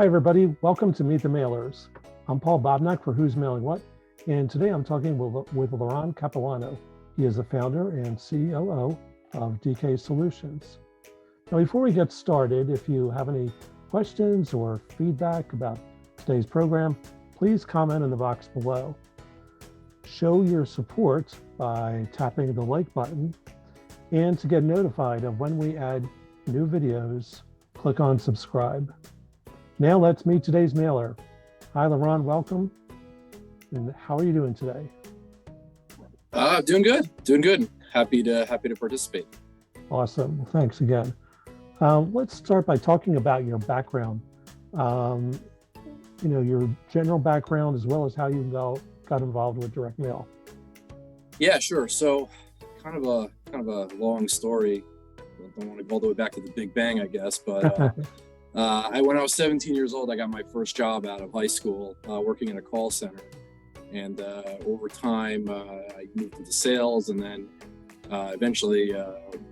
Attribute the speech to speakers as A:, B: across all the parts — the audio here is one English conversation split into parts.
A: Hi, everybody. Welcome to Meet the Mailers. I'm Paul Bobnak for Who's Mailing What, and today I'm talking with Liran Kapoano. He is the founder and COO of DK Solutions. Now, before we get started, if you have any questions or feedback about today's program, please comment in the box below. Show your support by tapping the like button, and to get notified of when we add new videos, click on subscribe. Now let's meet today's mailer. Hi, Liran, welcome. And how are you doing today?
B: Doing good. Happy to participate.
A: Awesome. Well, thanks again. Let's start by talking about your background. Your general background as well as how you got involved with direct mail.
B: Yeah, sure. So, kind of a long story. I don't want to go all the way back to the Big Bang, I guess, but. When I was 17 years old, I got my first job out of high school working in a call center. And over time, I moved into sales, and then eventually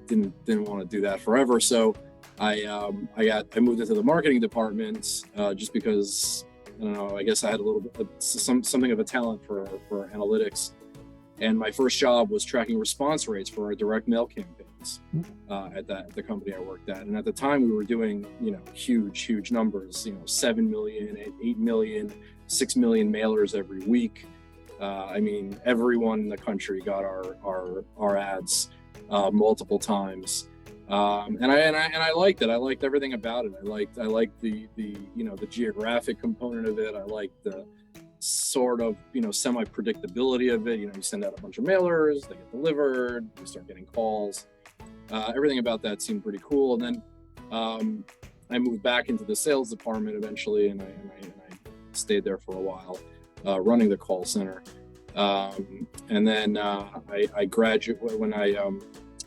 B: didn't want to do that forever. So I moved into the marketing department just because, I don't know, I guess I had a little bit something of a talent for analytics. And my first job was tracking response rates for our direct mail campaigns at the company I worked at. And at the time we were doing, huge numbers, 7 million, 8 million, 6 million mailers every week. Everyone in the country got our ads multiple times. And I liked it. I liked everything about it. I liked the geographic component of it. I liked the sort of semi-predictability of it. You send out a bunch of mailers, they get delivered, you start getting calls. Everything about that seemed pretty cool. And then I moved back into the sales department eventually, and I stayed there for a while, running the call center. And then I graduated when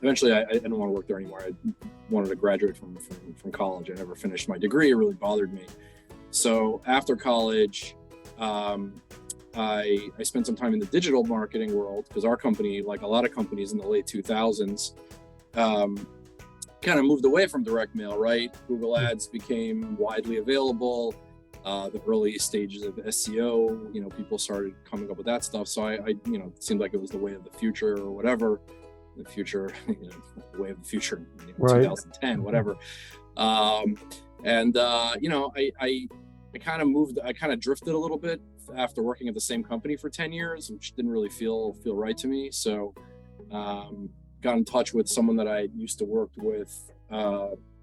B: eventually I didn't want to work there anymore. I wanted to graduate from college. I never finished my degree. It really bothered me. So after college, I spent some time in the digital marketing world because our company, like a lot of companies in the late 2000s, kind of moved away from direct mail, right? Google Ads became widely available. The early stages of SEO, people started coming up with that stuff. So I it seemed like it was the way of the future or whatever. The future, the way of the future,
A: Right.
B: 2010, whatever. I kind of moved. I kind of drifted a little bit after working at the same company for 10 years, which didn't really feel right to me. So, got in touch with someone that I used to work with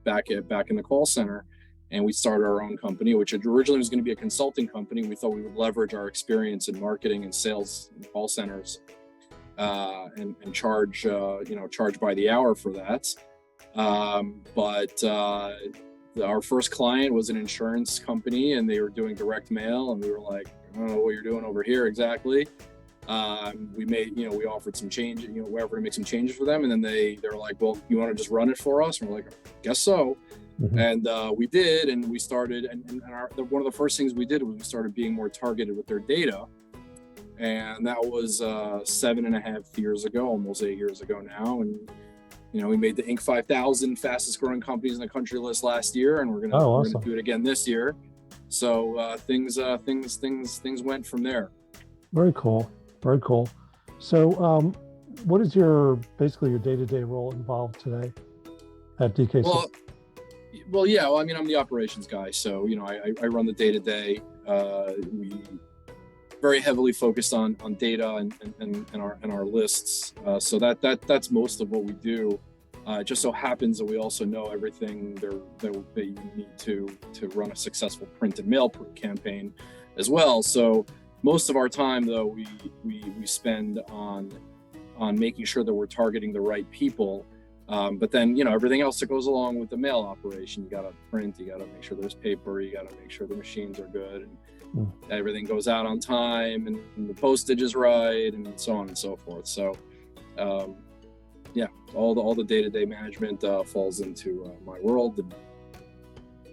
B: back in the call center, and we started our own company, which originally was going to be a consulting company. We thought we would leverage our experience in marketing and sales in call centers, and charge by the hour for that. Our first client was an insurance company, and they were doing direct mail, and we were like, I don't know what you're doing over here exactly. We offered some change, wherever to make some changes for them, and then they were like, well, you want to just run it for us? And we're like, guess so. Mm-hmm. And we did, and we started, and one of the first things we did was we started being more targeted with their data, and that was 7.5 years ago, almost 8 years ago now, and we made the Inc. 5000 fastest growing companies in the country list last year, and we're gonna do it again this year. So things went from there. Very cool.
A: So what is basically your day-to-day role involved today at DK?
B: I'm the operations guy. So I run the day-to-day. We very heavily focused on data and our lists. So that's most of what we do. It just so happens that we also know everything that you need to run a successful print and mail campaign as well. So most of our time, though, we spend on making sure that we're targeting the right people. But then, everything else that goes along with the mail operation, you got to print, you got to make sure there's paper, you got to make sure the machines are good, and everything goes out on time, and the postage is right, and so on and so forth. So, all the day-to-day management falls into my world, and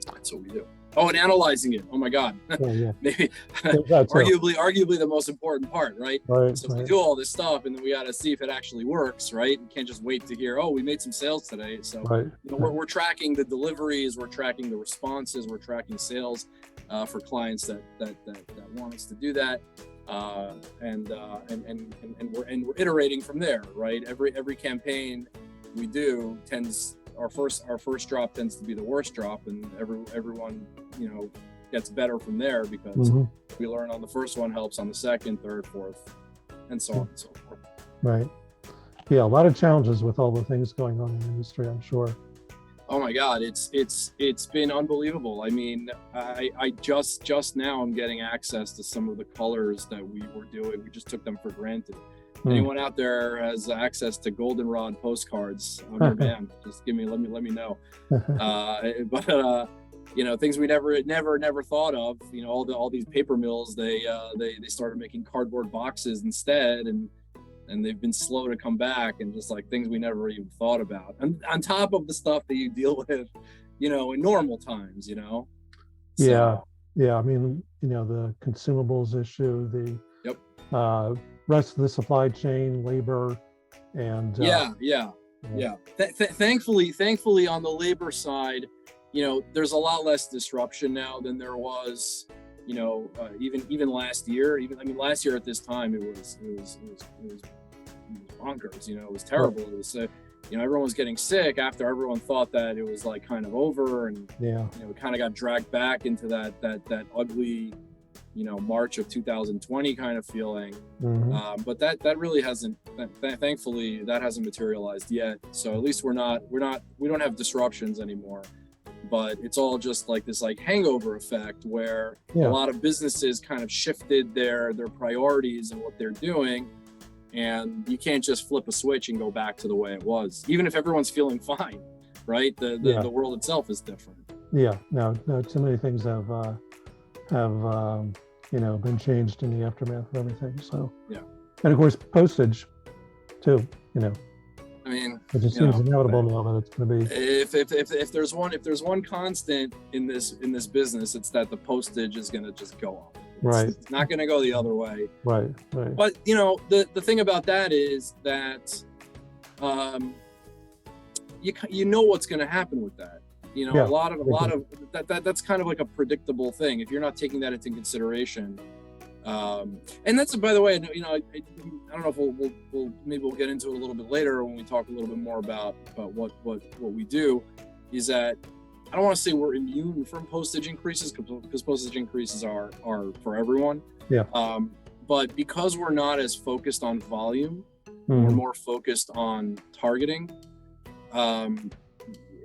B: that's what we do. Oh, and analyzing it. Oh my God.
A: Yeah.
B: Maybe arguably the most important part, right?
A: Right.
B: So we do all this stuff, and then we got to see if it actually works, right? You can't just wait to hear, oh, we made some sales today. So we're tracking the deliveries, we're tracking the responses, we're tracking sales. for clients that want us to do that. And we're iterating from there, right? Every campaign we do our first drop tends to be the worst drop, and everyone gets better from there because we learn on the first one helps on the second, third, fourth, and so on and so forth.
A: Right. Yeah, a lot of challenges with all the things going on in the industry, I'm sure.
B: Oh my God, it's been unbelievable. I mean, I just now I'm getting access to some of the colors that we were doing. We just took them for granted. Anyone out there has access to goldenrod postcards, I'm your man. Just let me know. Things we never thought of. All these paper mills, they started making cardboard boxes instead, and they've been slow to come back, and just like things we never even thought about. And on top of the stuff that you deal with, in normal times, So,
A: yeah. I mean, the consumables issue, the rest of the supply chain, labor, and
B: Thankfully on the labor side, there's a lot less disruption now than there was, even last year. Last year at this time it was bonkers. It was terrible. It was everyone was getting sick after everyone thought that it was like kind of over, and it kind of got dragged back into that ugly March of 2020 kind of feeling. But that really hasn't, thankfully that hasn't materialized yet. So at least we don't have disruptions anymore. But it's all just like this hangover effect where a lot of businesses kind of shifted their priorities and what they're doing, and you can't just flip a switch and go back to the way it was, even if everyone's feeling fine, right? The world itself is different.
A: No, too many things have been changed in the aftermath of everything. So and of course Postage too.
B: I mean,
A: it just seems inevitable now that it's going to be.
B: If there's one constant in this business, it's that the postage is going to just go up. It's not going to go the other way. Right. But the thing about that is that you know what's going to happen with that. A lot of that's kind of like a predictable thing if you're not taking that into consideration. And that's, by the way, I don't know if we'll get into it a little bit later when we talk a little bit more about what we do. Is that I don't want to say we're immune from postage increases, because postage increases are for everyone. But because we're not as focused on volume, we're more focused on targeting.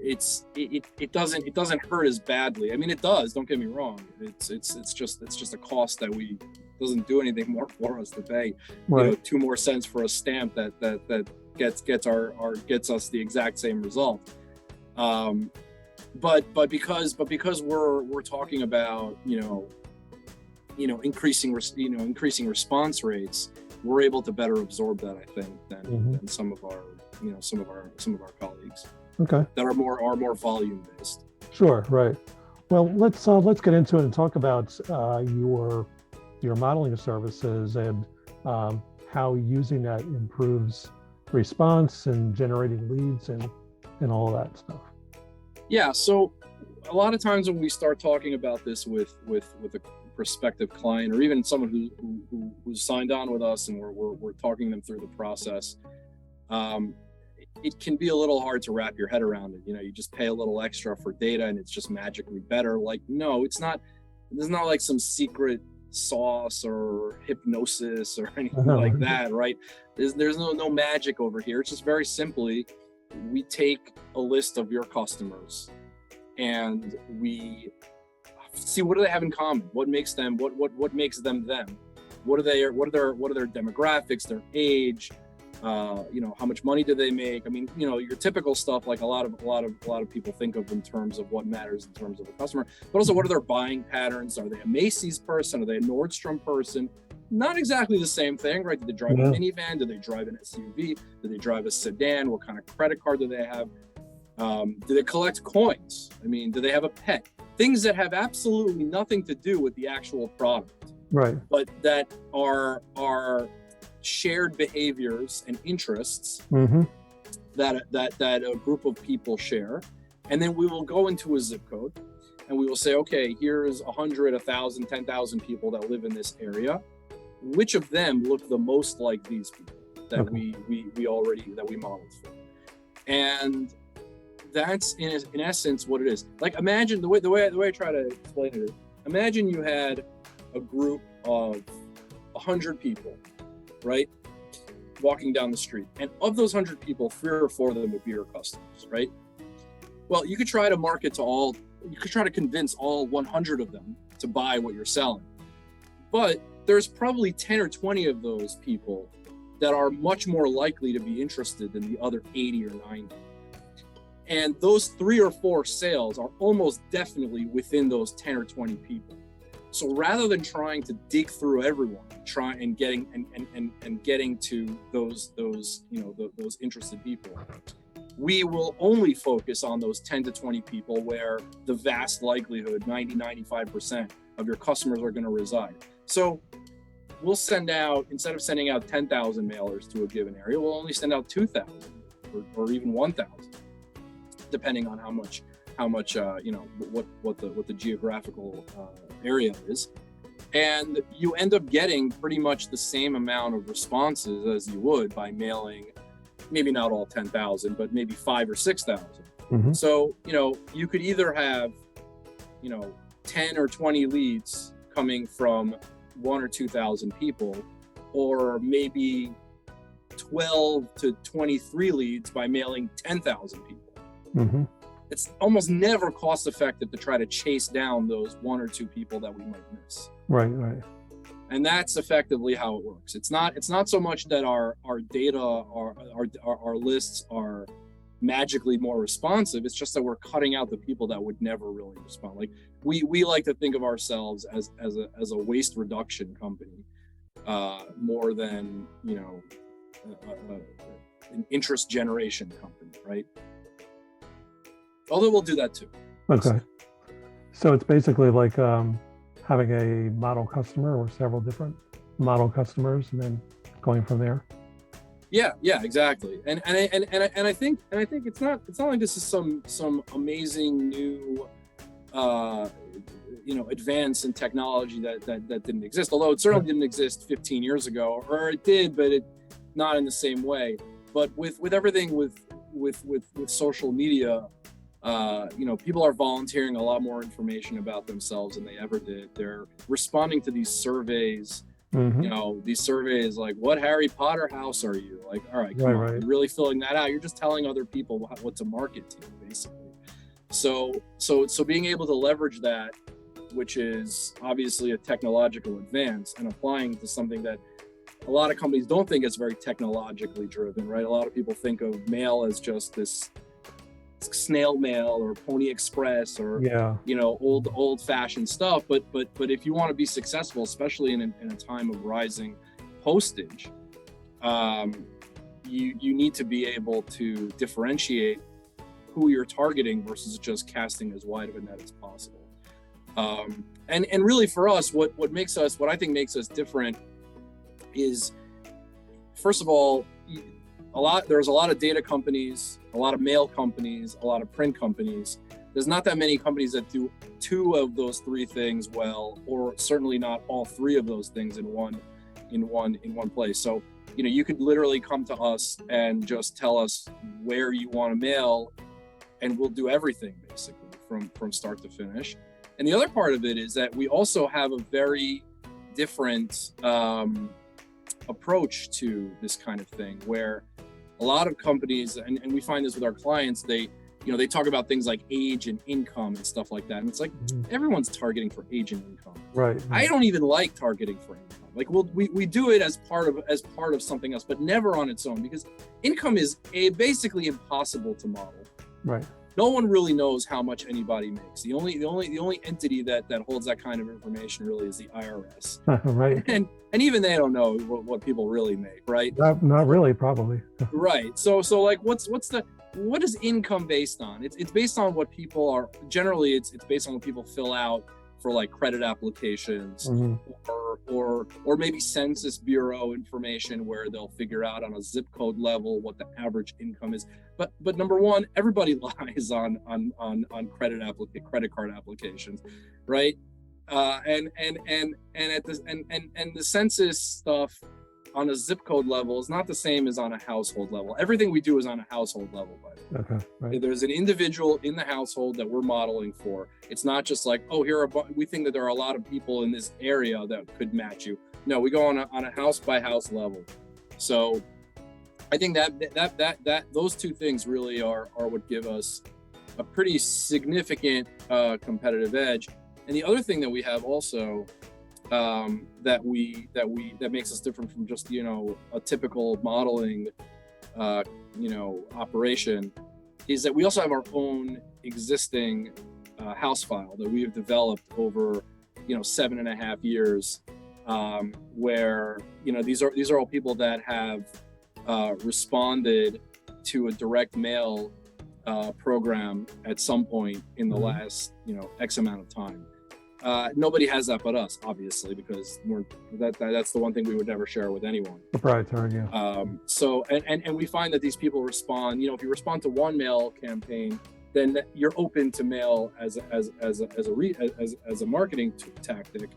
B: It doesn't hurt as badly. I mean, it does. Don't get me wrong. It's just a cost that doesn't do anything more for us to pay. 2 more cents for a stamp that gets us the exact same result. But because we're talking about increasing response rates, we're able to better absorb that, I think, than some of our colleagues.
A: Okay.
B: That are more volume based.
A: Sure. Right. Well, let's get into it and talk about your modeling services and how using that improves response and generating leads and all that stuff. Yeah.
B: So a lot of times when we start talking about this with a prospective client, or even someone who's signed on with us, and we're talking them through the process, it can be a little hard to wrap your head around it. You just pay a little extra for data and it's just magically better. Like, no, it's not. There's not like some secret sauce or hypnosis or anything like that, right? There's no magic over here. It's just very simply, we take a list of your customers and we see what do they have in common, what makes them what makes them them, what are their demographics, their age, how much money do they make? I mean, your typical stuff, like a lot of people think of in terms of what matters in terms of a customer, but also what are their buying patterns? Are they a Macy's person? Are they a Nordstrom person? Not exactly the same thing, right? Do they drive a minivan? Do they drive an SUV? Do they drive a sedan? What kind of credit card do they have? Do they collect coins? I mean, do they have a pet? Things that have absolutely nothing to do with the actual product,
A: right?
B: But that are shared behaviors and interests that a group of people share. And then we will go into a zip code and we will say, okay, here's 100, 1,000, 10,000 people that live in this area. Which of them look the most like these people that we modeled for? And that's in essence what it is. Like, imagine the way I try to explain it is, imagine you had a group of 100 people, right, walking down the street, and of those 100 people, 3 or 4 of them would be your customers, right? Well, you could try to market to all. You could try to convince all 100 of them to buy what you're selling, but there's probably 10 or 20 of those people that are much more likely to be interested than the other 80 or 90. And those 3 or 4 sales are almost definitely within those 10 or 20 people. So rather than trying to dig through everyone, getting to those interested people, we will only focus on those 10 to 20 people where the vast likelihood, 90-95% of your customers are going to reside. So we'll send out, instead of sending out 10,000 mailers to a given area, we'll only send out 2,000 or even 1,000, depending on how much what the geographical area is. And you end up getting pretty much the same amount of responses as you would by mailing, maybe not all 10,000, but maybe 5,000 or 6,000.
A: Mm-hmm.
B: So, you could either have, 10 or 20 leads coming from 1,000 or 2,000 people, or maybe 12 to 23 leads by mailing 10,000 people.
A: Mm-hmm.
B: It's almost never cost effective to try to chase down those 1 or 2 people that we might miss.
A: Right.
B: And that's effectively how it works. It's not so much that our data, our lists are magically more responsive. It's just that we're cutting out the people that would never really respond. Like we like to think of ourselves as a waste reduction company, more than an interest generation company, right? Although we'll do that too.
A: Okay. So it's basically like having a model customer or several different model customers, and then going from there.
B: Yeah, exactly. And I think it's not like this is some amazing new advance in technology that didn't exist. Although it certainly didn't exist 15 years ago, or it did, but it not in the same way. But with everything with social media, people are volunteering a lot more information about themselves than they ever did. They're responding to these surveys.
A: Mm-hmm.
B: These surveys like, what Harry Potter house are you? Like, all right, come on, you're really filling that out. You're just telling other people what to market to, basically. So being able to leverage that, which is obviously a technological advance, and applying to something that a lot of companies don't think is very technologically driven, right? A lot of people think of mail as just this snail mail or Pony Express or old fashioned stuff, but if you want to be successful, especially in a time of rising postage, you need to be able to differentiate who you're targeting versus just casting as wide of a net as possible. And really for us, what I think makes us different is, first of all, there's a lot of data companies, a lot of mail companies, a lot of print companies. There's not that many companies that do 2 of those 3 things well, or certainly not all 3 of those things in one place. So, you could literally come to us and just tell us where you want to mail, and we'll do everything basically from start to finish. And the other part of it is that we also have a very different approach to this kind of thing, where a lot of companies, and we find this with our clients, they talk about things like age and income and stuff like that. And it's like, everyone's targeting for age and income.
A: Right.
B: I don't even like targeting for income. Like we do it as part of something else, but never on its own, because income is basically impossible to model.
A: Right.
B: No one really knows how much anybody makes. The only entity that holds that kind of information really is the IRS.
A: Right.
B: And even they don't know what people really make, right?
A: Not really, probably.
B: Right. So like what is income based on? It's based on what people are, generally it's based on what people fill out for like credit applications,
A: Mhm.
B: or maybe Census Bureau information where they'll figure out on a zip code level what the average income is. But number one, everybody lies on credit card applications, right? And the census stuff on a zip code level is not the same as on a household level. Everything we do is on a household level, by the way.
A: Okay, right.
B: There's an individual in the household that we're modeling for. It's not just like, oh, we think that there are a lot of people in this area that could match you. No, we go on a house by house level. So I think that those two things really are what give us a pretty significant competitive edge. And the other thing that we have also that makes us different from just a typical modeling operation is that we also have our own existing house file that we have developed over 7.5 years, where these are all people that have responded to a direct mail program at some point in the last X amount of time. Nobody has that but us, obviously, because that's the one thing we would never share with anyone.
A: Proprietary, yeah.
B: So we find that these people respond. If you respond to one mail campaign, then you're open to mail as a marketing tactic.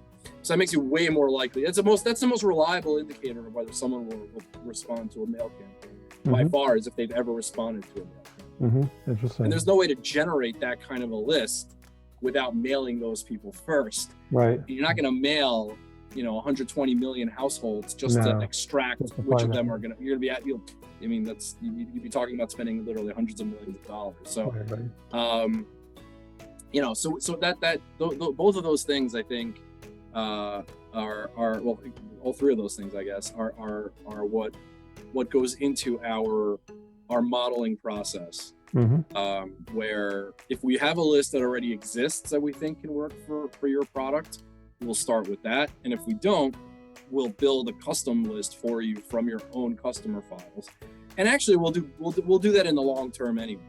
B: So that makes you way more likely. That's the most reliable indicator of whether someone will respond to a mail campaign by far, as if they've ever responded to a mail campaign.
A: Interesting.
B: And there's no way to generate that kind of a list without mailing those people first.
A: Right.
B: And you're not going to mail, 120 million households just to extract which of them are going to. You're going to be you'd be talking about spending literally hundreds of millions of dollars. So, so that both of those things, I think, are well, all three of those things, I guess, are what goes into our modeling process. Where if we have a list that already exists that we think can work for your product, we'll start with that. And if we don't, we'll build a custom list for you from your own customer files. And actually, we'll do that in the long term anyway.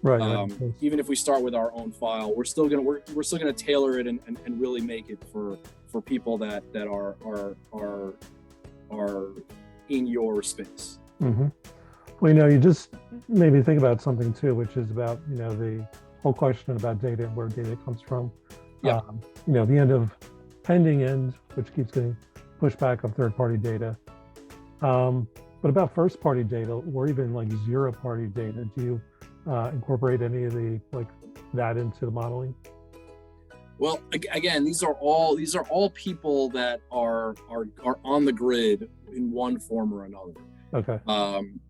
B: Right. Even if we start with our own file, we're still gonna tailor it and really make it for people that are in your space.
A: Well, you just made me think about something too, which is about, the whole question about data and where data comes from.
B: Yeah.
A: The end of pending end, which keeps getting pushed back of third-party data. But about first-party data, or even like zero-party data, do you incorporate any of that into the modeling?
B: Well, again, these are all people that are on the grid in one form or another.
A: Okay.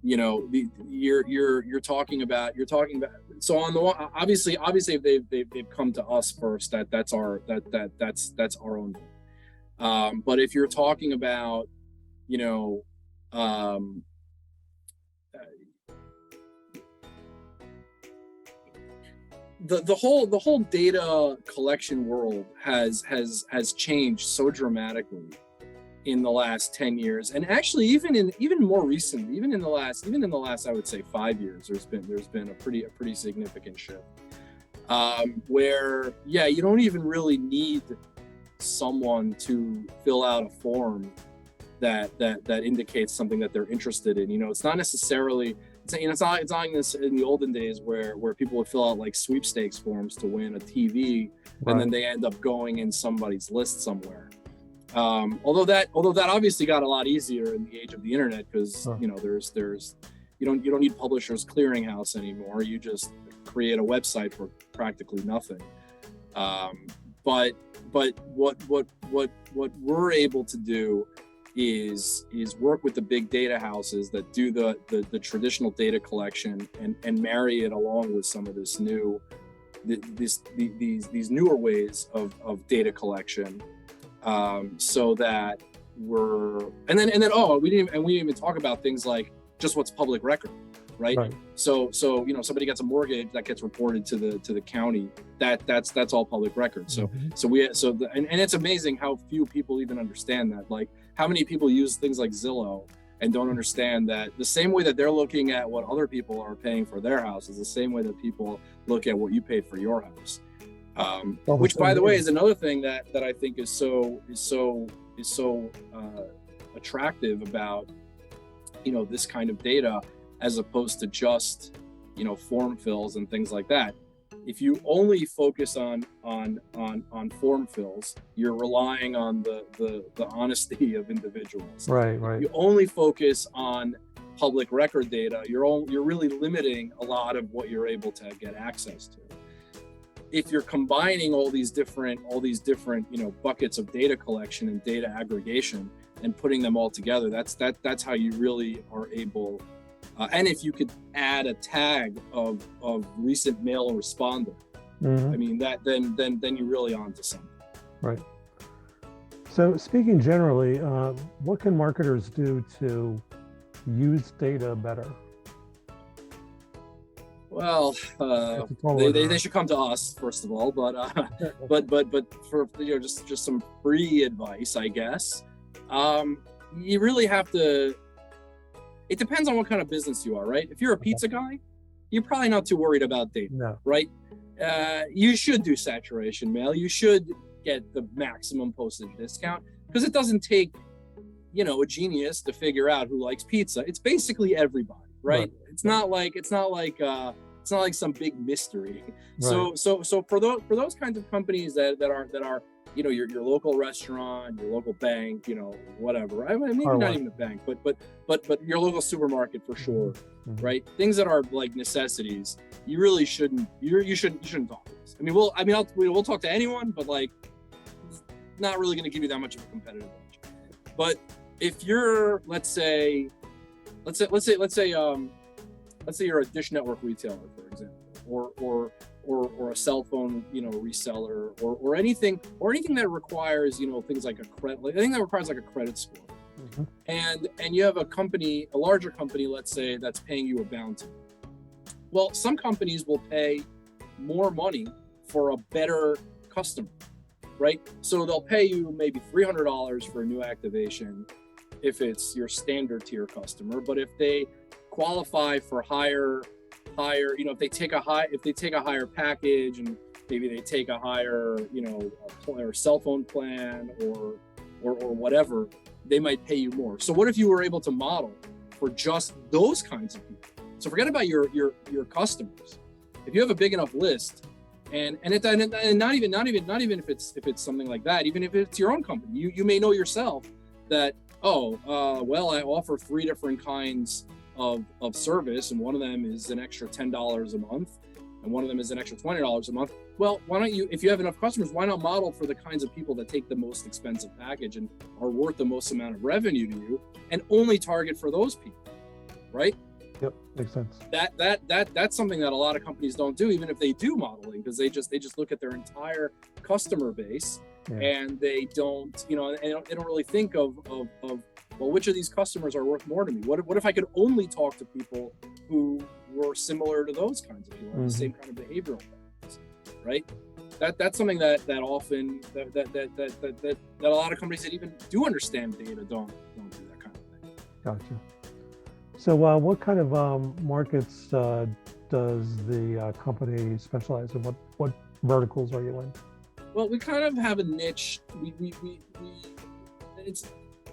B: You're talking about so on the one, obviously if they've come to us first, that's our own. But if you're talking about the whole data collection world has changed so dramatically in the last 10 years, and actually even more recently, even in the last I would say 5 years, there's been a pretty significant shift, where you don't even really need someone to fill out a form that indicates something that they're interested in. It's not necessarily it's not in the olden days where people would fill out like sweepstakes forms to win a TV, and then they end up going in somebody's list somewhere. Although that obviously got a lot easier in the age of the internet, because there's you don't need Publishers Clearinghouse anymore. You just create a website for practically nothing. But what we're able to do is work with the big data houses that do the traditional data collection and marry it along with some of this new these newer ways of data collection. So that we didn't even talk about things like just what's public record, right? So somebody gets a mortgage that gets reported to the county, that's all public record. So and it's amazing how few people even understand that. Like, how many people use things like Zillow and don't understand that the same way that they're looking at what other people are paying for their house is the same way that people look at what you paid for your house. Which, by the way, is another thing that I think is so attractive about, this kind of data, as opposed to just, form fills and things like that. If you only focus on form fills, you're relying on the honesty of individuals.
A: Right.
B: If you only focus on public record data, you're really limiting a lot of what you're able to get access to. If you're combining all these different buckets of data collection and data aggregation and putting them all together, that's how you really are able. And if you could add a tag of recent mail responder, I mean, then you're really onto something.
A: Right. So speaking generally, what can marketers do to use data better?
B: Well, they should come to us first of all, but for just some free advice, I guess. You really have to. It depends on what kind of business you are, right? If you're a pizza guy, you're probably not too worried about data, right? You should do saturation mail. You should get the maximum postage discount, because it doesn't take, a genius to figure out who likes pizza. It's basically everybody, right? It's not like some big mystery. Right. So for those kinds of companies that are your local restaurant, your local bank, whatever. I mean, maybe not even a bank, but your local supermarket for sure, right? Things that are like necessities, you really shouldn't. You shouldn't talk to us. I mean, we'll talk to anyone, but like, it's not really going to give you that much of a competitive edge. But if you're, let's say you're a dish network retailer, for example, or a cell phone, reseller, or anything that requires, things like anything that requires like a credit score. And you have a larger company, let's say, that's paying you a bounty. Well, some companies will pay more money for a better customer, right? So they'll pay you maybe $300 for a new activation if it's your standard tier customer, but if they qualify for higher, if they take a higher package, and maybe they take a higher, or cell phone plan or whatever, they might pay you more. So what if you were able to model for just those kinds of people? So forget about your customers. If you have a big enough list, and not even if it's something like that, even if it's your own company, you may know yourself that, I offer 3 different kinds of service, and one of them is an extra $10 a month, and one of them is an extra $20 a month. Well, why don't you, if you have enough customers, why not model for the kinds of people that take the most expensive package and are worth the most amount of revenue to you, and only target for those people, right?
A: Yep, makes sense.
B: That's something that a lot of companies don't do, even if they do modeling, because they just look at their entire customer base, and they don't, they don't really think of well, which of these customers are worth more to me? What if I could only talk to people who were similar to those kinds of people, the same kind of behavioral patterns, right? That's something that often that a lot of companies that even do understand data don't do that kind of thing.
A: Gotcha. So what kind of markets does the company specialize in? What verticals are you in?
B: Well, we kind of have a niche.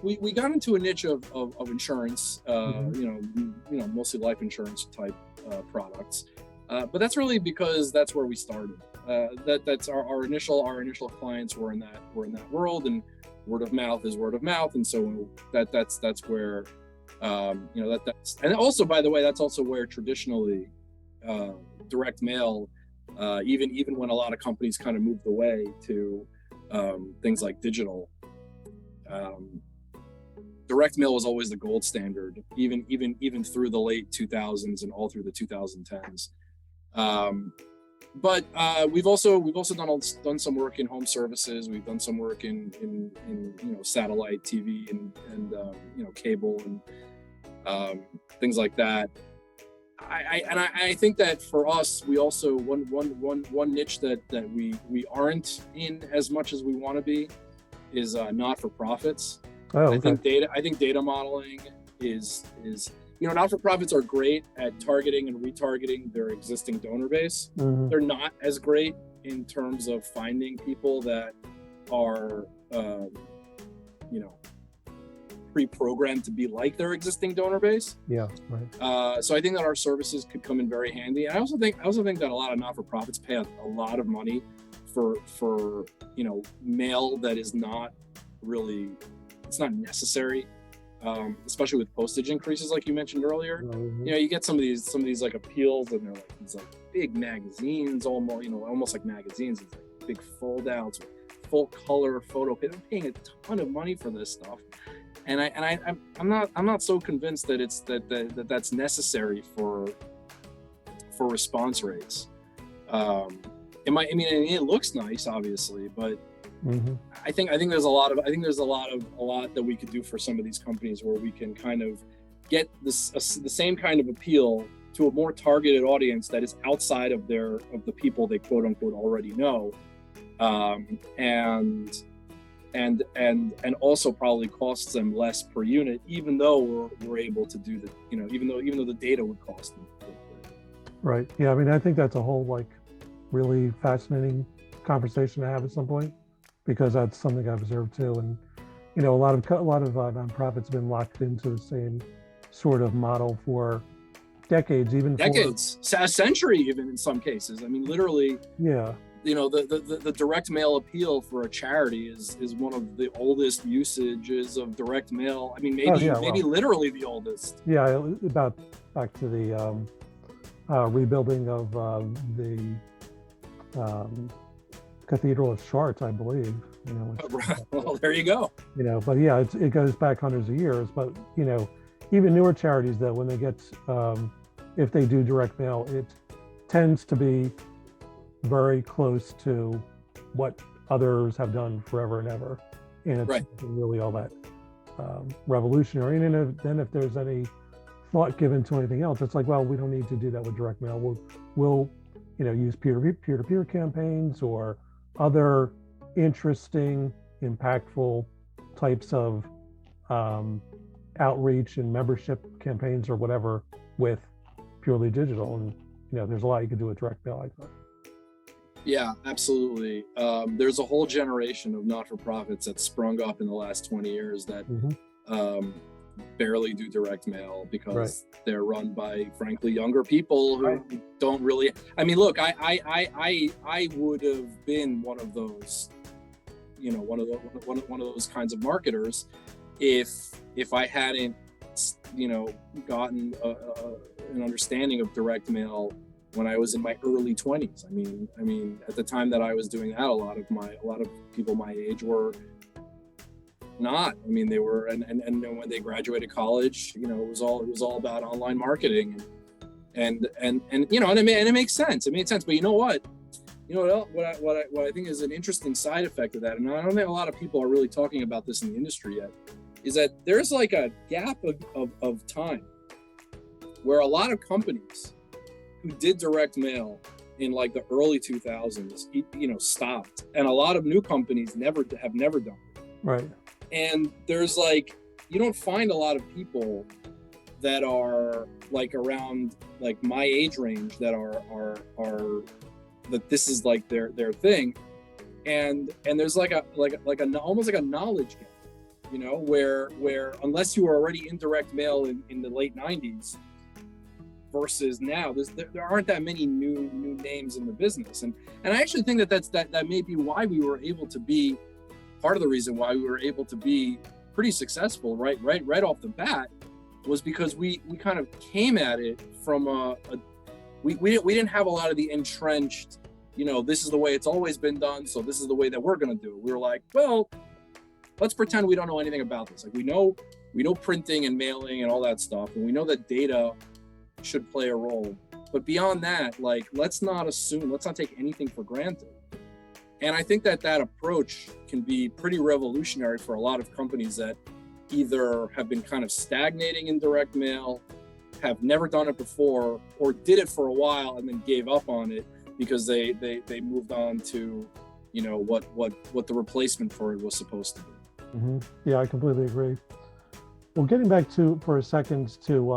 B: We got into a niche of insurance, mostly life insurance type products, but that's really because that's where we started. That's our initial clients were in that world, and word of mouth is word of mouth, and so that's where that's, and also, by the way, that's also where traditionally direct mail, even when a lot of companies kind of moved away to things like digital. Direct mail was always the gold standard, even through the late 2000s and all through the 2010s. But we've also done some work in home services. We've done some work in satellite TV and cable and things like that. I think that for us, we also one niche that we aren't in as much as we want to be is not-for-profits. Oh, okay. I think data modeling is not-for-profits are great at targeting and retargeting their existing donor base. They're not as great in terms of finding people that are, pre-programmed to be like their existing donor base.
A: Yeah, right.
B: So I think that our services could come in very handy. And I also think that a lot of not-for-profits pay a lot of money for mail that is not really, it's not necessary. Especially with postage increases, like you mentioned earlier.
A: Mm-hmm.
B: You get some of these like appeals, and they're like these like big magazines, almost like magazines. It's like big fold-outs, full color photo. They're paying a ton of money for this stuff, and I'm not so convinced that it's that's necessary for response rates. It looks nice, obviously, but mm-hmm. I think there's a lot that we could do for some of these companies where we can kind of get the same kind of appeal to a more targeted audience that is outside of the people they quote unquote already know, and also probably costs them less per unit, even though we're able to do even though the data would cost them.
A: Right. Yeah. I mean, I think that's a whole really fascinating conversation to have at some point, because that's something I've observed too. And, a lot of nonprofits have been locked into the same sort of model for decades,
B: a century, even in some cases. I mean, literally,
A: yeah.
B: The direct mail appeal for a charity is one of the oldest usages of direct mail. I mean, maybe literally the oldest.
A: Yeah. About back to the rebuilding of the Cathedral of Chartres, I believe.
B: Well, there you go.
A: But yeah, it goes back hundreds of years. But even newer charities, that when they get, if they do direct mail, it tends to be very close to what others have done forever and ever, and it's
B: right.
A: really all that revolutionary. And then if there's any thought given to anything else, it's like, well, we don't need to do that with direct mail. We'll use peer-to-peer campaigns or other interesting, impactful types of outreach and membership campaigns or whatever with purely digital. And there's a lot you can do with direct mail, I thought.
B: Yeah, absolutely. There's a whole generation of not-for-profits that sprung up in the last 20 years that mm-hmm. Barely do direct mail because right. they're run by, frankly, younger people who right. don't really. I mean, look, I would have been one of those, one of those kinds of marketers, if I hadn't, gotten an understanding of direct mail when I was in my early 20s. I mean, at the time that I was doing that, a lot of people my age were not. I mean, they were, and when they graduated college, it was all about online marketing, and it makes sense. It made sense. But you know what? What I think is an interesting side effect of that, and I don't think a lot of people are really talking about this in the industry yet, is that there's like a gap of time where a lot of companies who did direct mail in like the early 2000s, stopped, and a lot of new companies have never done it.
A: Right.
B: And there's you don't find a lot of people that are around my age range that are that this is their thing, and there's almost like a knowledge gap, where unless you were already in direct mail in the late 90s versus now, there aren't that many new names in the business, and I actually think that may be why we were able to be. Part of the reason why we were able to be pretty successful right off the bat was because we kind of came at it from we didn't have a lot of the entrenched, this is the way it's always been done, so this is the way that we're going to do it. We were like, well, let's pretend we don't know anything about this. We know printing and mailing and all that stuff, and we know that data should play a role. But beyond that, let's not take anything for granted. And I think that approach can be pretty revolutionary for a lot of companies that either have been kind of stagnating in direct mail, have never done it before, or did it for a while and then gave up on it because they moved on to, what the replacement for it was supposed to be.
A: Mm-hmm. Yeah, I completely agree. Well, getting back for a second to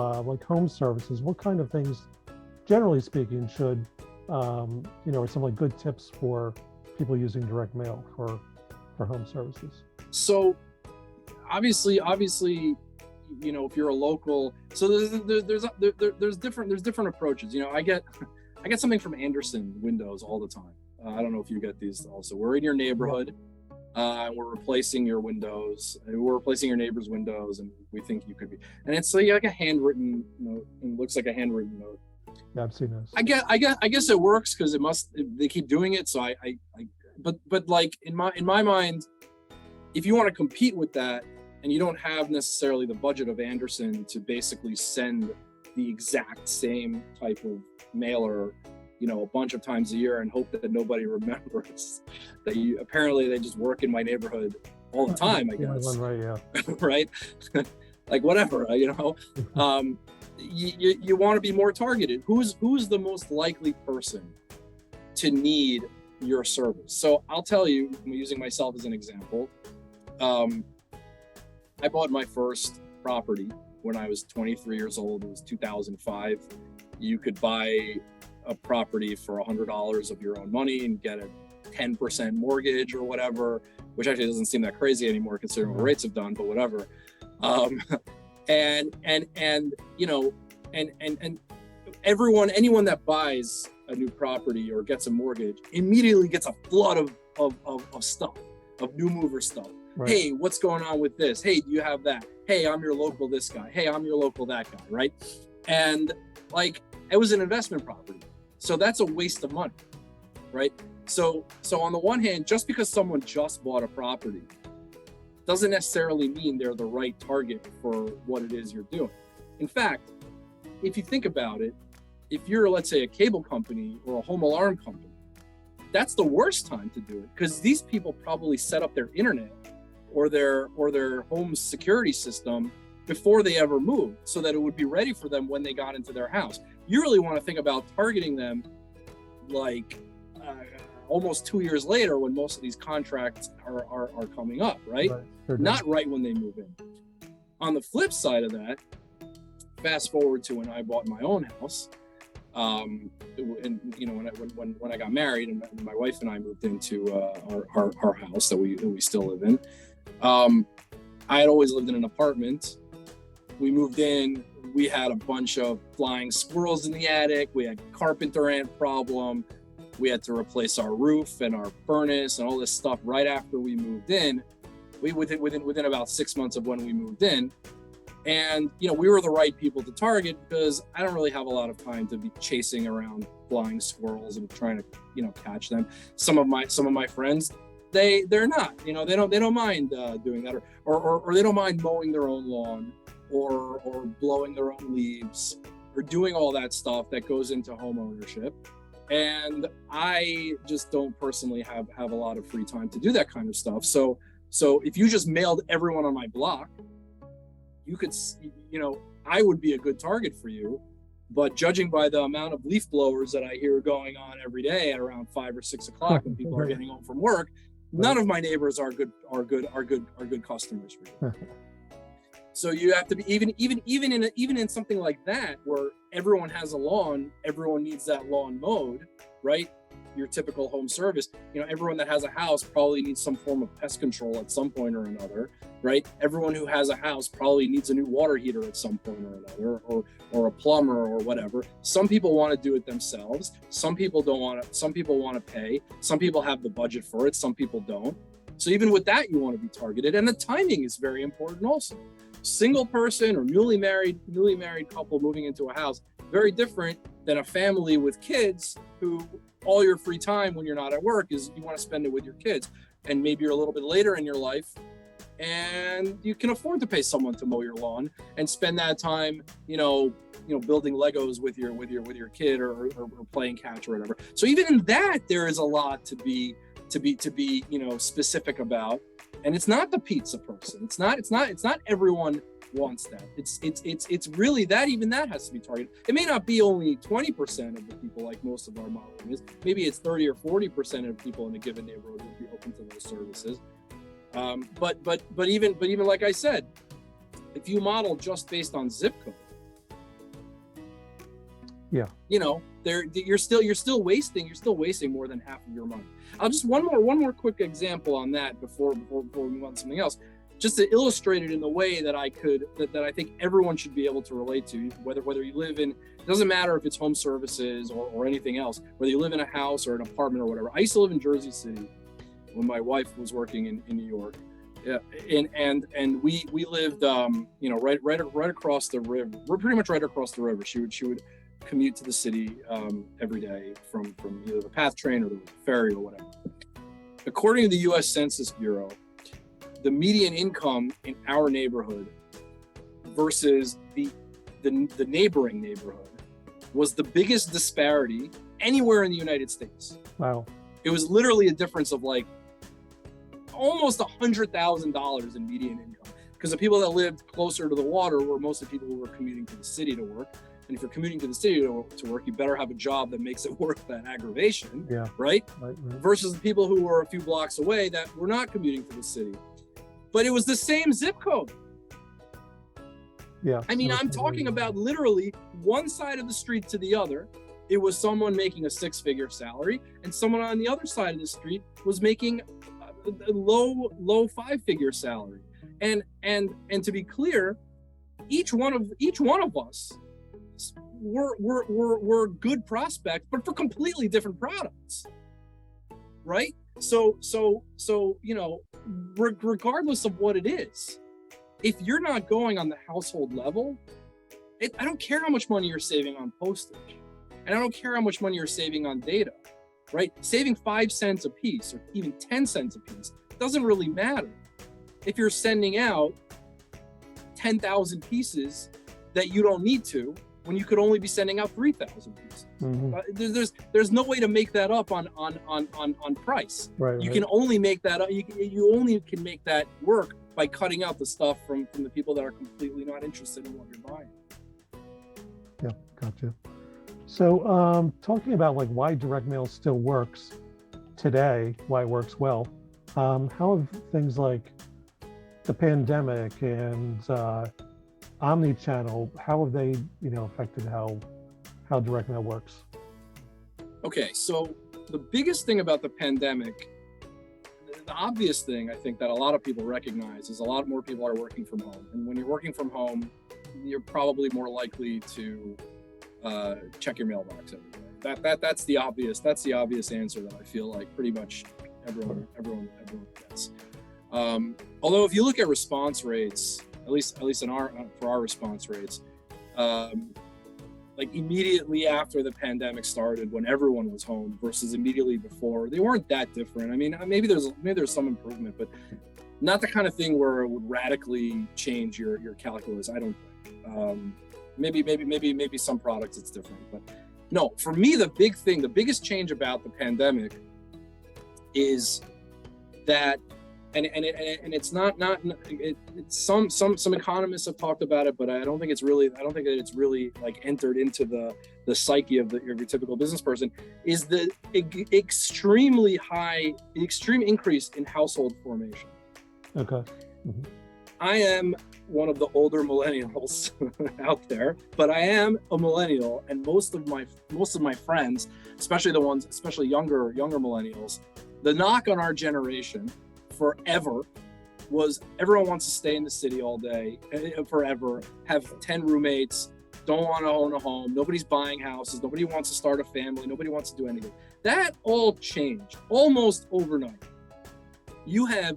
A: home services, what kind of things, generally speaking, should or some like good tips for people using direct mail for home services?
B: So obviously, if you're a local, so there's different approaches. I get something from Anderson Windows all the time. I don't know if you get these also. We're in your neighborhood. We're replacing your windows. We're replacing your neighbor's windows, and we think you could be. And it's like a handwritten note. It looks like a handwritten note.
A: Yeah, I've seen those.
B: I guess it works because they keep doing it. So but like in my mind, if you want to compete with that, and you don't have necessarily the budget of Anderson to basically send the exact same type of mailer, a bunch of times a year and hope that nobody remembers that apparently they just work in my neighborhood all the time, I guess.
A: Right, yeah.
B: Right? Like whatever, you want to be more targeted. Who's the most likely person to need your service? So I'll tell you, I'm using myself as an example. I bought my first property when I was 23 years old. It was 2005. You could buy a property for $100 of your own money and get a 10% mortgage or whatever, which actually doesn't seem that crazy anymore considering what rates have done, but whatever. And anyone that buys a new property or gets a mortgage immediately gets a flood of stuff, of new mover stuff. Right. Hey, what's going on with this? Hey, do you have that? Hey, I'm your local this guy. Hey, I'm your local that guy, right? And like, it was an investment property. So that's a waste of money, right? So on the one hand, just because someone just bought a property doesn't necessarily mean they're the right target for what it is you're doing. In fact, if you think about it, if you're, let's say, a cable company or a home alarm company, that's the worst time to do it because these people probably set up their internet or their home security system before they ever moved so that it would be ready for them when they got into their house. You really want to think about targeting them like almost 2 years later when most of these contracts are coming up, right? Not right when they move in. On the flip side of that, fast forward to when I bought my own house, and when I got married and my wife and I moved into our house that we still live in, I had always lived in an apartment. We moved in, we had a bunch of flying squirrels in the attic. We had carpenter ant problem. We had to replace our roof and our furnace and all this stuff right after we moved in. Within about 6 months of when we moved in. And, we were the right people to target because I don't really have a lot of time to be chasing around flying squirrels and trying to, catch them. Some of my friends, they're not, they don't mind doing that or they don't mind mowing their own lawn or blowing their own leaves or doing all that stuff that goes into home ownership. And I just don't personally have a lot of free time to do that kind of stuff. So if you just mailed everyone on my block, you could, I would be a good target for you. But judging by the amount of leaf blowers that I hear going on every day at around 5 or 6 o'clock when people are getting home from work, none of my neighbors are good customers for you. So you have to be even in something like that where everyone has a lawn, everyone needs that lawn mowed, right? Your typical home service, everyone that has a house probably needs some form of pest control at some point or another, right? Everyone who has a house probably needs a new water heater at some point or another, or a plumber or whatever. Some people want to do it themselves. Some people don't want to. Some people want to pay. Some people have the budget for it. Some people don't. So even with that, you want to be targeted, and the timing is very important also. Single person or newly married couple moving into a house, very different than a family with kids who all your free time when you're not at work is you want to spend it with your kids. And maybe you're a little bit later in your life and you can afford to pay someone to mow your lawn and spend that time, building Legos with your kid or playing catch or whatever. So even in that, there is a lot to be specific about. And it's not the pizza person. It's not everyone wants that. It's really that, even that has to be targeted. It may not be only 20% of the people like most of our modeling is. Maybe it's 30 or 40% of people in a given neighborhood would be open to those services. But even like I said, if you model just based on zip code. You know, you're still wasting more than half of your money. I'll just one more quick example on that before we move on to something else, just to illustrate it in the way that I think everyone should be able to relate to, whether you live in, it doesn't matter if it's home services or anything else, whether you live in a house or an apartment or whatever. I used to live in Jersey City when my wife was working in New York. Yeah, and we lived you know, right across the river. We're pretty much right across the river. She would commute to the city every day from either the PATH train or the ferry or whatever. According to the U.S. Census Bureau, the median income in our neighborhood versus the neighboring neighborhood was the biggest disparity anywhere in the United States.
A: Wow.
B: It was literally a difference of like almost $100,000 in median income, because the people that lived closer to the water were most of the people who were commuting to the city to work. And if you're commuting to the city to work, you better have a job that makes it worth that aggravation, right? Versus the people who were a few blocks away that were not commuting to the city. But it was the same zip code.
A: Yeah.
B: I mean, I'm talking about literally one side of the street to the other. It was someone making a 6-figure salary, and someone on the other side of the street was making a low 5-figure salary. And to be clear, each one of us were good prospects, but for completely different products, right? So you know, regardless of what it is, if you're not going on the household level, I don't care how much money you're saving on postage, and I don't care how much money you're saving on data, right? Saving 5 cents a piece or even 10 cents a piece doesn't really matter if you're sending out 10,000 pieces that you don't need to, when you could only be sending out 3,000 pieces. Mm-hmm. There's no way to make that up on price.
A: Right,
B: you can only make that up. You only can make that work by cutting out the stuff from the people that are completely not interested in what you're buying.
A: Yeah, gotcha. So talking about like why direct mail still works today, why it works well, how have things like the pandemic and omni-channel, how have they, you know, affected how direct mail works? Okay,
B: so the biggest thing about the pandemic, the obvious thing I think that a lot of people recognize is a lot more people are working from home. And when you're working from home, you're probably more likely to check your mailbox every day. That's the obvious answer that I feel like pretty much everyone gets. Although if you look at response rates, at least for our response rates, like immediately after the pandemic started, when everyone was home versus immediately before, they weren't that different. I mean, maybe there's some improvement, but not the kind of thing where it would radically change your calculus. I don't think. Maybe some products it's different, but no. For me, the biggest change about the pandemic is that. And it's some economists have talked about it, but I don't think that it's really like entered into the psyche of your typical business person, is the extreme increase in household formation. Okay. Mm-hmm. I am one of the older millennials out there, but I am a millennial, and most of my friends, especially younger millennials, the knock on our generation forever was everyone wants to stay in the city all day, forever, have 10 roommates, don't want to own a home, nobody's buying houses, nobody wants to start a family, nobody wants to do anything. That all changed almost overnight. You have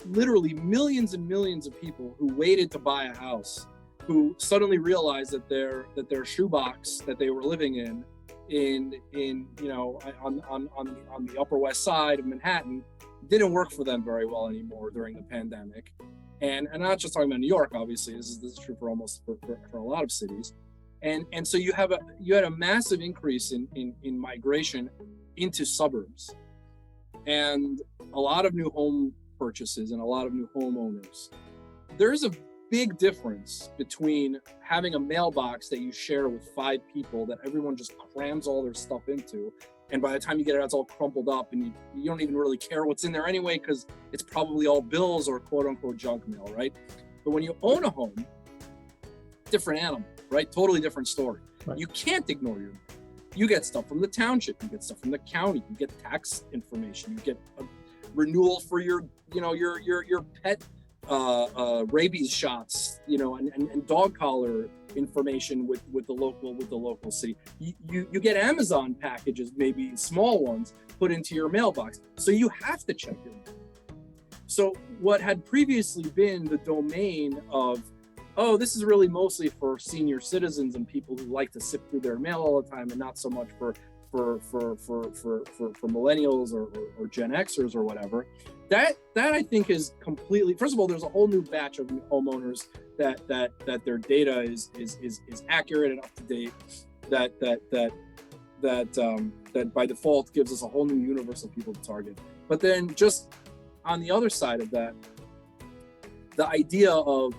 B: literally millions and millions of people who waited to buy a house, who suddenly realized that their shoebox that they were living in you know, on the Upper West Side of Manhattan didn't work for them very well anymore during the pandemic. And I'm not just talking about New York, obviously. This is true for a lot of cities. And so you had a massive increase in migration into suburbs, and a lot of new home purchases and a lot of new homeowners. There's a big difference between having a mailbox that you share with 5 people that everyone just crams all their stuff into, and by the time you get it out, it's all crumpled up, and you don't even really care what's in there anyway, because it's probably all bills or quote unquote junk mail, right? But when you own a home, different animal, right? Totally different story.
A: Right.
B: You can't ignore your mail. You get stuff from the township, you get stuff from the county, you get tax information, you get a renewal for your pet rabies shots, and dog collar information with the local city. You get Amazon packages, maybe small ones, put into your mailbox. So you have to check your mail. So what had previously been the domain of, oh, this is really mostly for senior citizens and people who like to sift through their mail all the time, and not so much for millennials or Gen Xers or whatever. That I think is completely. First of all, there's a whole new batch of homeowners that their data is accurate and up to date. That by default gives us a whole new universe of people to target. But then just on the other side of that, the idea of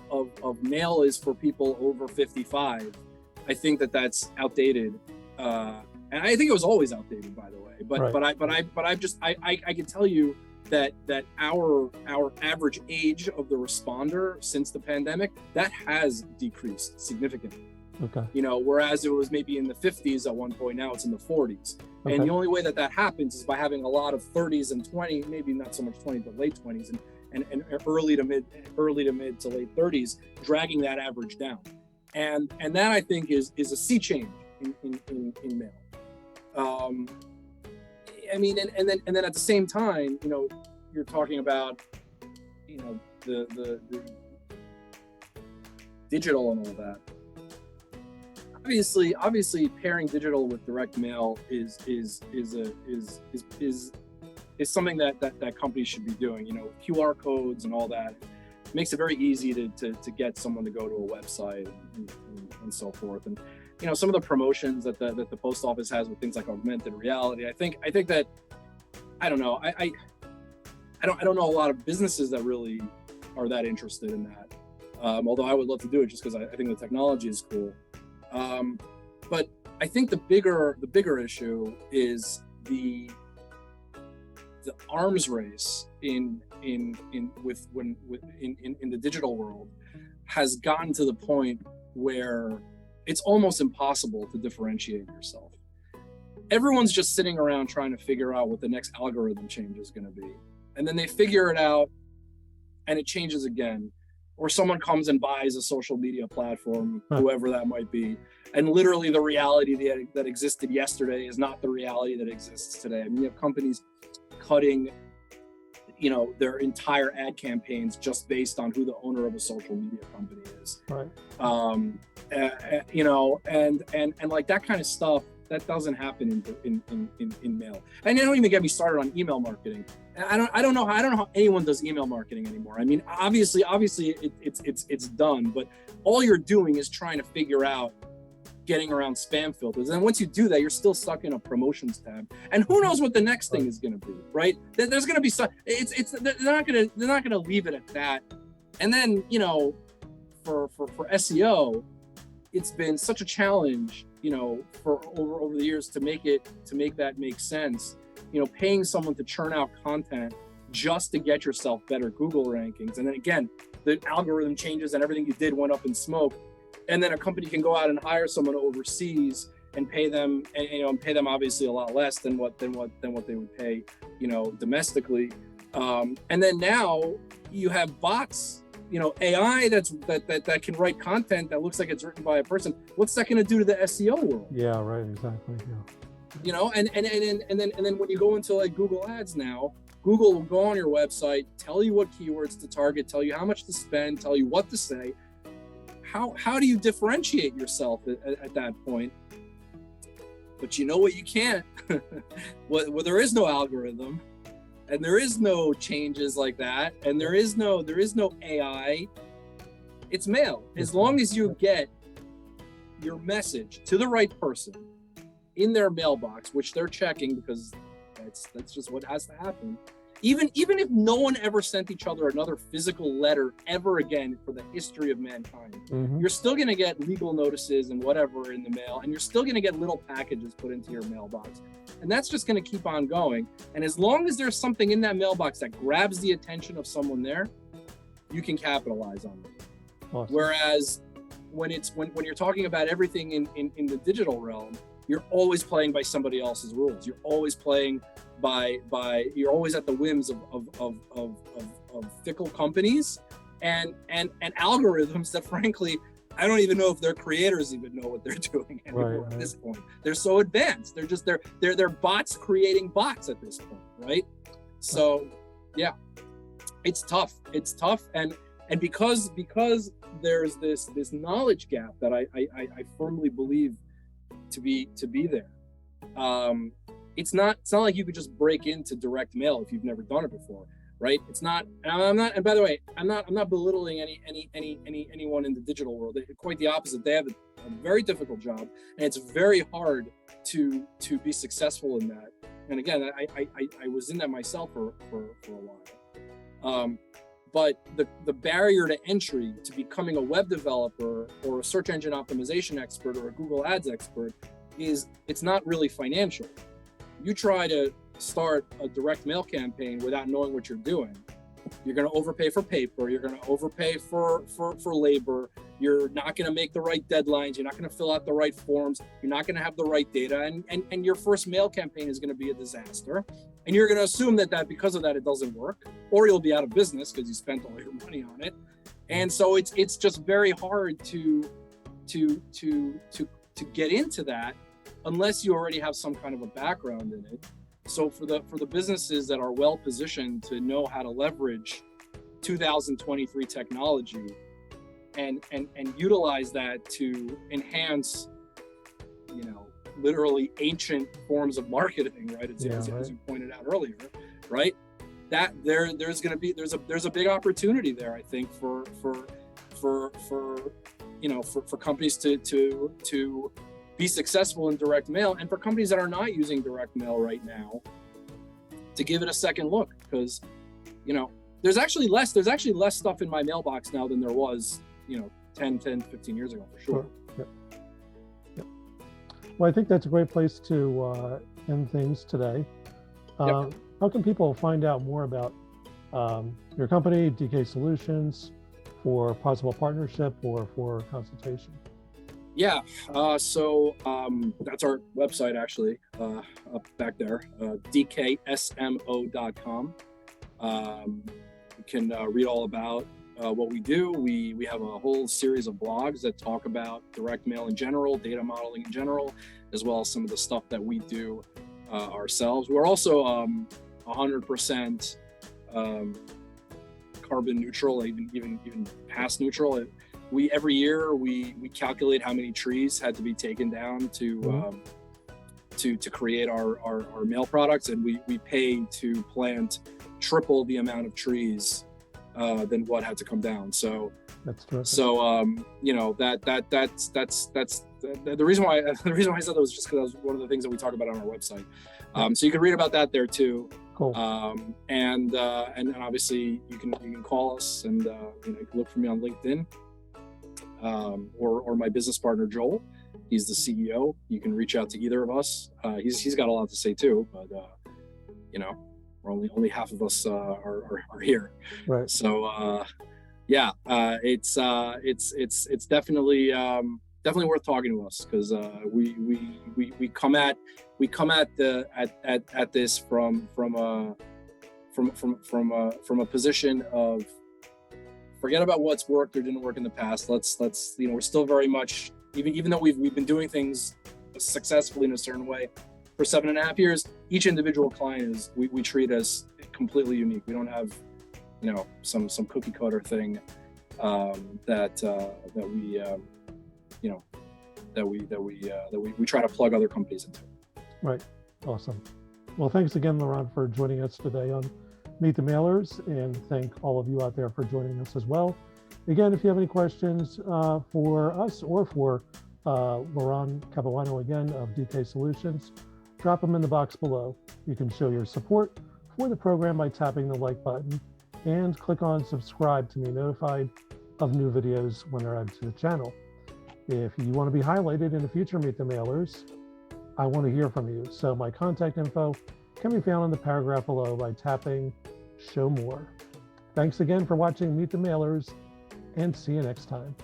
B: mail is for people over 55. I think that's outdated, and I think it was always outdated, by the way. But right. I can tell you that our average age of the responder since the pandemic, that has decreased significantly.
A: Okay.
B: Whereas it was maybe in the 50s at one point, now it's in the 40s. Okay. And the only way that happens is by having a lot of 30s and 20s, maybe not so much 20s, but late 20s and early to mid to late 30s, dragging that average down. And that I think is a sea change in mail. I mean, and then at the same time, you're talking about, the digital and all that. Obviously, pairing digital with direct mail is something that companies should be doing. QR codes and all that makes it very easy to get someone to go to a website and so forth. And some of the promotions that the post office has with things like augmented reality. I think that I don't know. I don't know a lot of businesses that really are that interested in that. Although I would love to do it just because I think the technology is cool. But I think the bigger issue is the arms race in the digital world has gotten to the point where it's almost impossible to differentiate yourself. Everyone's just sitting around trying to figure out what the next algorithm change is going to be. And then they figure it out and it changes again. Or someone comes and buys a social media platform, whoever that might be. And literally the reality that existed yesterday is not the reality that exists today. I mean, you have companies cutting, their entire ad campaigns just based on who the owner of a social media company is. Right. And like that kind of stuff, that doesn't happen in mail. And don't even get me started on email marketing. I don't know how anyone does email marketing anymore. I mean, obviously it's done, but all you're doing is trying to figure out getting around spam filters. And once you do that, you're still stuck in a promotions tab. And who knows what the next thing is going to be, right? There's going to be some. They're not going to leave it at that. And then for SEO, it's been such a challenge, for over the years to make that make sense. Paying someone to churn out content just to get yourself better Google rankings. And then again, the algorithm changes and everything you did went up in smoke. And then a company can go out and hire someone overseas and pay them, and pay them obviously a lot less than what they would pay, domestically. And then now you have bots, AI that can write content that looks like it's written by a person. What's that going to do to the SEO world?
A: Yeah, right, exactly. Yeah.
B: And then when you go into like Google Ads now, Google will go on your website, tell you what keywords to target, tell you how much to spend, tell you what to say. How do you differentiate yourself at that point? But you know what you can't? Well, there is no algorithm, and there is no changes like that, and there is no AI. It's mail. As long as you get your message to the right person in their mailbox, which they're checking because that's just what has to happen. Even if no one ever sent each other another physical letter ever again for the history of mankind, you're still going to get legal notices and whatever in the mail, and you're still going to get little packages put into your mailbox. And that's just going to keep on going. And as long as there's something in that mailbox that grabs the attention of someone there, you can capitalize on it. Awesome. when you're talking about everything in the digital realm, you're always playing by somebody else's rules. You're always playing by you're always at the whims of fickle companies and algorithms that, frankly, I don't even know if their creators even know what they're doing anymore. Right. At this point. They're so advanced. They're bots creating bots at this point, right? So yeah, it's tough. It's tough, and because there's this knowledge gap that I firmly believe to be there. It's not like you could just break into direct mail if you've never done it before, right? It's not. And I'm not. And by the way, I'm not belittling anyone in the digital world. Quite the opposite. They have a very difficult job, and it's very hard to be successful in that. And again, I was in that myself for a while. But the barrier to entry to becoming a web developer or a search engine optimization expert or a Google Ads expert it's not really financial. You try to start a direct mail campaign without knowing what you're doing, you're going to overpay for paper, you're going to overpay for labor, you're not going to make the right deadlines, you're not going to fill out the right forms, you're not going to have the right data, and your first mail campaign is going to be a disaster. And you're going to assume that because of that, it doesn't work, or you'll be out of business because you spent all your money on it. And so it's just very hard to get into that unless you already have some kind of a background in it. So for the businesses that are well positioned to know how to leverage 2023 technology and utilize that to enhance, literally ancient forms of marketing, right? As you pointed out earlier, right? That there's a big opportunity there, I think, for companies to be successful in direct mail, and for companies that are not using direct mail right now to give it a second look, because there's actually less stuff in my mailbox now than there was 10, 15 years ago, for sure.
A: Yep. Well, I think that's a great place to end things today. How can people find out more about your company, DK Solutions, for possible partnership or for consultation?
B: Yeah, so that's our website, actually, up back there, dksmo.com. You can read all about what we do. We have a whole series of blogs that talk about direct mail in general, data modeling in general, as well as some of the stuff that we do ourselves. We're also 100% carbon neutral, even past neutral. Every year we calculate how many trees had to be taken down to create our mail products, and we pay to plant triple the amount of trees than what had to come down. So
A: that's terrific.
B: So that's the reason why I said that was just because that was one of the things that we talk about on our website. So you can read about that there too.
A: Cool.
B: And obviously you can call us, and you can look for me on LinkedIn. Or my business partner Joel, he's the CEO. You can reach out to either of us. He's got a lot to say too, but we're only half of us are here.
A: Right.
B: So it's definitely worth talking to us, because we come at this from a position of, forget about what's worked or didn't work in the past. Let's we're still very much, even though we've been doing things successfully in a certain way for 7.5 years, each individual client we treat as completely unique. We don't have some cookie cutter thing that we try to plug other companies into.
A: Right. Awesome. Well, thanks again, Liran, for joining us today on Meet the Mailers, and thank all of you out there for joining us as well. Again, if you have any questions for us or for Liran Kapoano again of DK Solutions, drop them in the box below. You can show your support for the program by tapping the like button and click on subscribe to be notified of new videos when they're added to the channel. If you want to be highlighted in the future Meet the Mailers, I want to hear from you. So my contact info can be found in the paragraph below by tapping Show More. Thanks again for watching Meet the Mailers, and see you next time.